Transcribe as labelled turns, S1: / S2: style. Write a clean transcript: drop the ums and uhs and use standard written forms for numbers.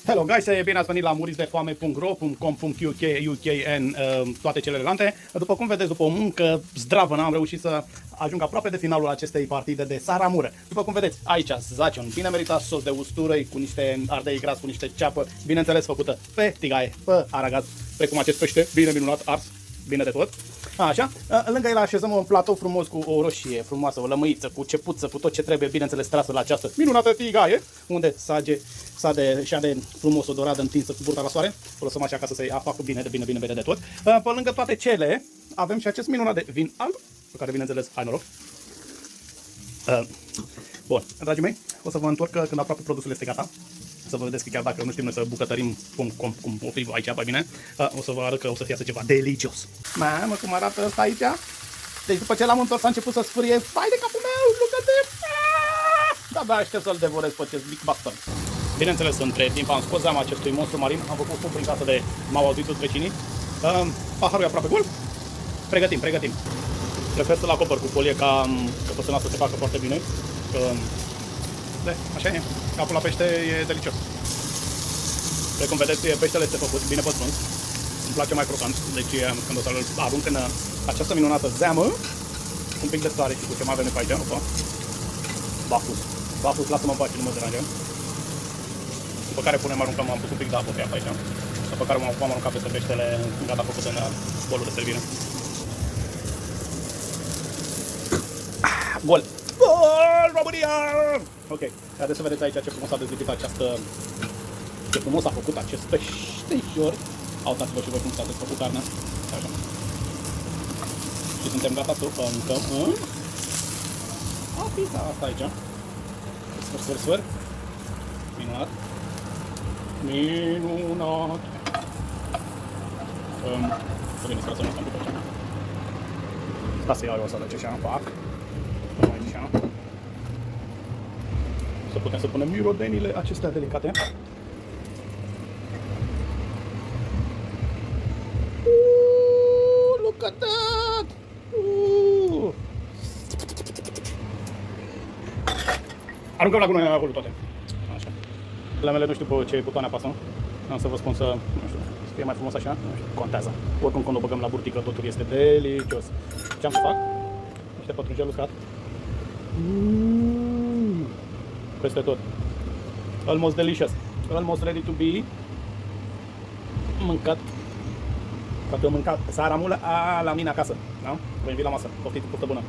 S1: Hello guys, bine ați venit la murisdefoame.ro.com.uk and toate celelalte. După cum vedeți, după o muncă zdravă, am reușit să ajung aproape de finalul acestei partide de saramură. După cum vedeți, aici zace un bine meritat sos de ustură cu niște ardei gras, cu niște ceapă, bineînțeles făcută pe tigaie, pe aragaz, precum acest pește bine minunat, ars, bine de tot. Așa, lângă el așezăm un platou frumos cu o roșie frumoasă, o lămâiță, cu cepuță, cu tot ce trebuie, bineînțeles trasă la această minunată tigaie, unde sade frumos o doradă întinsă cu burta la soare. O lăsăm așa ca să se afacă bine de tot. Pe lângă toate cele, avem și acest minunat de vin alb, pe care bineînțeles ai noroc. Bun, dragii mei, o să vă întorc când aproape produsul este gata. Să vă vedeți că chiar dacă nu știm noi să bucătărim cum o fi aici pe mine, o să vă arăt că o să fie ceva delicios. Mamă, cum arată ăsta aici? Deci după ce l-am întors a început să sfârie. Fai de capul meu, Lucate! Da, aștept să-l devorez pe acest Big Bastard. Bineînțeles, între timp am scos zeama acestui monstru marin, am făcut fum prin casă de m-au auzit toți vecinii. Paharul e aproape gol. Pregătim. Prefer să-l acopăr cu folie ca păsâna să se facă foarte bine. Așa e, capul la pește e delicios. Precum vedeți, peștele este făcut bine pătruns. Îmi place mai crocant, deci când o să-l arunc în această minunată zeamă, cu un pic de sare și cu ce mai avem pe aici, opa. Bafus, lasă-mă în pace, nu mă deranjă. După care am pus un pic de apă pe aici. După care m-am aruncat peste peștele gata făcut în bolul de servire. Gol! Gol, România! Ok, haideți să vedeți aici ce frumos a dezlipit ce frumos a făcut acest peșteișor. Uitați-vă și voi cum s-a desfăcut carnea. Așa. Și suntem gata să o aruncăm în pizza asta aici. Sfâr. Minunat. Să veni să lăsăm asta după ce. Asta să iau eu o să lăce așa, pac. Așa. Să putem să punem mirodenile acestea delicate. Look at that! Aruncăm la gunoi acolo toate. Așa. La mele nu știu pe ce butoane apasă. Am să vă spun să fie mai frumos așa. Nu știu, contează. Oricum când o băgăm la burtică totul este delicios. Ce am să fac? Niște pătrunjel uscat. Peste tot. Almost delicious. Almost ready to be mâncat. Poate eu mâncat saramulă la mine acasă. Da? Vă invit la masă. Poftiți, poftă bună.